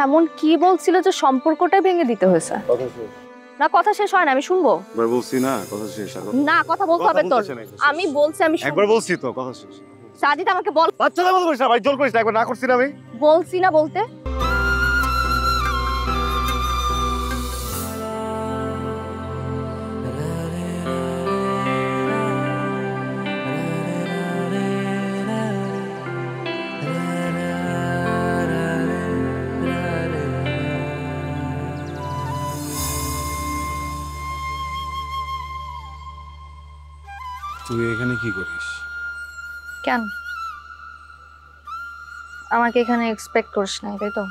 এমন কি বলছিল যে সম্পর্কটাই ভেঙে দিতে হয়েছে? না কথা শেষ হয় না, আমি শুনবো। একবার বলছি না কথা শেষ। না কথা বলতে হবে তোর। আমি বলছি আমি একবার বলছি তো কথা শেষ। সাজিদ আমাকে বল। বাচ্চাদের মতো করিস না ভাই, জোর করিস না, একবার না করছি না আমি। বলছি না বলতে। তুই এখানে কি করিস? কেন আমাকে এখানে এক্সপেক্ট করিস না, তাই তো?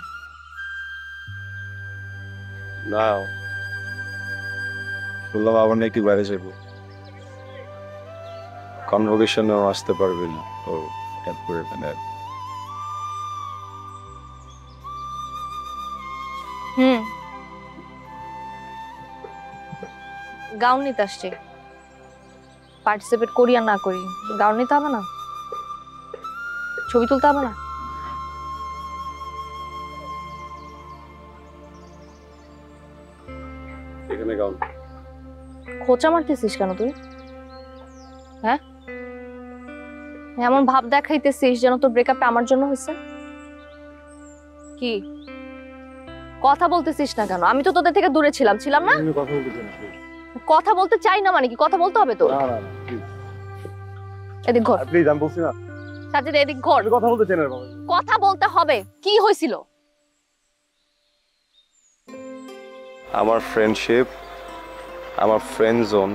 না, শুনলাম আবার নাকি বাইরে যাবো, কনভোকেশনেও আসতে পারবি না তো এরপর এখানে। গাউন নিতে আসছি, পার্টিসিপেট করি আর না করি গাউন নিতে হবে না? ছবি তুলতে হবে না? এখানে গাউন খোঁচা মারতেছিস কেন তুই? হ্যাঁ, এমন ভাব দেখাইতেছিস যেন তোর ব্রেকআপটা আমার জন্য হয়েছে। কি কথা বলতেছিস না কেন? আমি তো তোদের থেকে দূরে ছিলাম, ছিলাম না? কথা বলতে চাই না। কথা বলতে চাই না মানে কি? কথা বলতে হবে তো। না না না প্লিজ, এদিক ঘর। প্লিজ আমি বলছি না। সাজিদ এদিক ঘর। কথা বলতে চাই না বাবা। কথা বলতে হবে। কি হয়েছিল? আমার ফ্রেন্ডশিপ, আমার ফ্রেন্ড জোন,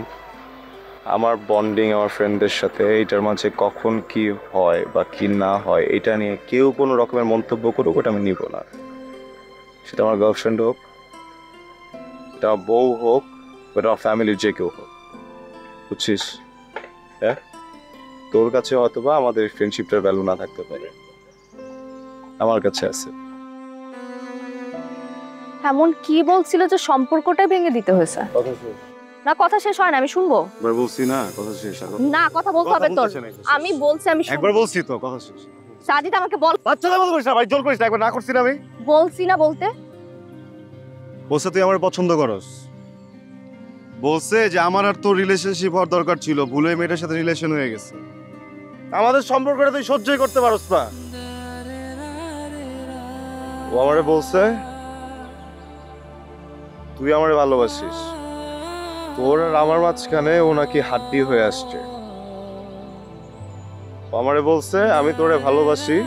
আমার বন্ডিং আমার ফ্রেন্ডদের সাথে, এইটার মাঝে কখন কি হয় বা কি না হয় এটা নিয়ে কেউ কোনো রকমের মন্তব্য করুক, ওটা আমি নিব না। সেটা আমার গার্লফ্রেন্ড হোক, এটা আমার বউ হোক, ওটা আমার ফ্যামিলির যে কেউ হোক, বুঝছিস? হ্যাঁ, তোর কাছে হয়তো বা আমাদের ফ্রেন্ডশিপটার ভ্যালু না থাকতে পারে, আমার কাছে আছে। এমন কি বলছিল যে সম্পর্কটাই ভেঙে দিতে হয়েছে? না কথা শেষ হয় না, আমি শুনবো। একবার বলছি না কথা শেষ। না কথা বলতে হবে তোর। আমি বলছি আমি একবার বলছি তো কথা শেষ। সাজিদ আমাকে বল। বাচ্চাদের মতো করিস না ভাই, জোর করিস না, একবার না করছি না আমি। বলছি না বলতে। বলছে তুই আমার পছন্দ করস, বলছে যে আমার আর তোর রিলেশনশিপ হওয়ার দরকার ছিল, ভুলে মেয়েটার সাথে রিলেশন হয়ে গেছে। আমাদের সম্পর্কটা তুই সহ্যই করতে পারস না। ও আমারে বলছে তুই আমারে ভালোবাসিস, তোর আর আমার মাঝখানে ও নাকি হাড্ডি হয়ে আসছে। ও আমারে বলছে আমি তোরে ভালোবাসি,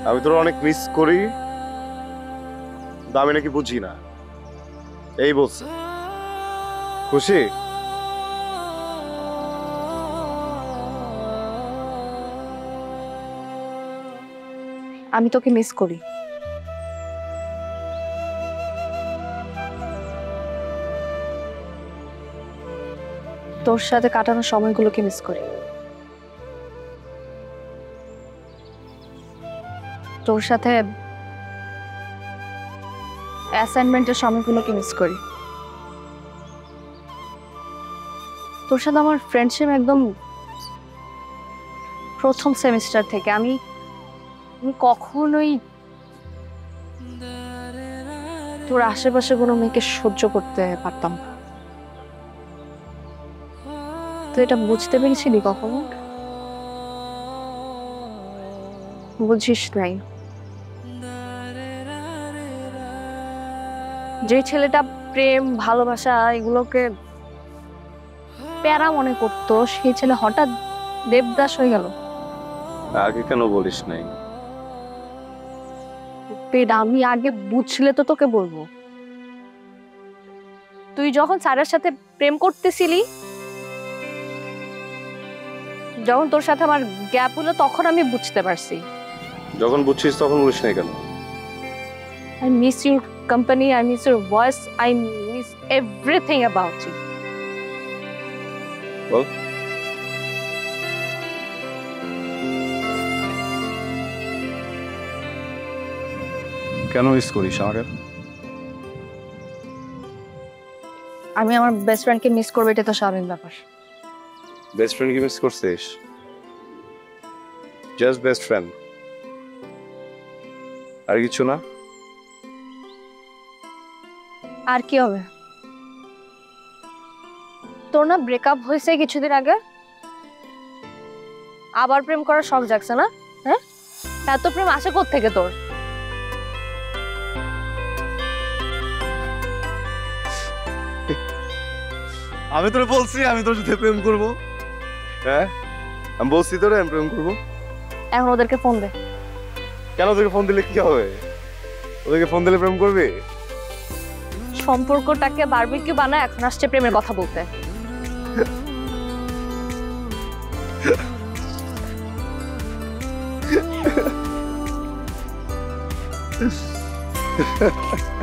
আমি তোর অনেক মিস করি, আমি নাকি বুঝি না, এই বলছে। খুশি? আমি তোকে মিস করি। তোর সাথে কাটানো সময়গুলোকে মিস করি। তোর সাথে অ্যাসাইনমেন্টের সময়গুলোকে মিস করি। তোর সাথে আমার ফ্রেন্ডশিপ একদম প্রথম সেমিস্টার থেকে। আমি কখনোই তোর আশেপাশে কোনো মেয়েকে সহ্য করতে পারতাম না। তুই এটা বুঝতে পেরেছিলি কখনো? বুঝিস নাই। যে ছেলেটা প্রেম ভালোবাসা এগুলোকে প্যারা মনে করতো, সেই ছেলে হঠাৎ দেবদাস হয়ে গেল। আগে কেন বলিস নাই? আমি আগে বুঝলে তো তোকে বলবো। তুই যখন স্যারের সাথে প্রেম করতেছিলি, যখন তোর সাথে আমার গ্যাপ হলো, তখন আমি বুঝতে পারছি। যখন বুঝছিস তখন বলিস নাই কেন? I miss your company, I miss your voice, I miss everything about you. বল। কেন মিস করিস আমাকে? আমি আমার বেস্ট ফ্রেন্ডকে মিস করবো, এটা তো স্বাভাবিক ব্যাপার। বেস্ট ফ্রেন্ড কি মিস করছিস? জাস্ট বেস্ট ফ্রেন্ড, আর কিছু না? আর কি হবে? তোর না ব্রেকআপ হয়েছে কিছুদিন আগে, আবার প্রেম করার শখ জাগছে না? হ্যাঁ, এত প্রেম আসে কোত্থেকে তোর? আমি তোরে বলছি আমি তোর সাথে প্রেম করব। হ্যাঁ, আমি বলছি তোরে আমি প্রেম করব। এখন ওদেরকে ফোন দে। কেন ওদেরকে ফোন দিলে কি হবে? ওদেরকে ফোন দিলে প্রেম করবি? সম্পর্কটাকে বারবিকিউ বানায় এখন আসছে প্রেমের কথা বলতে। Ha ha ha.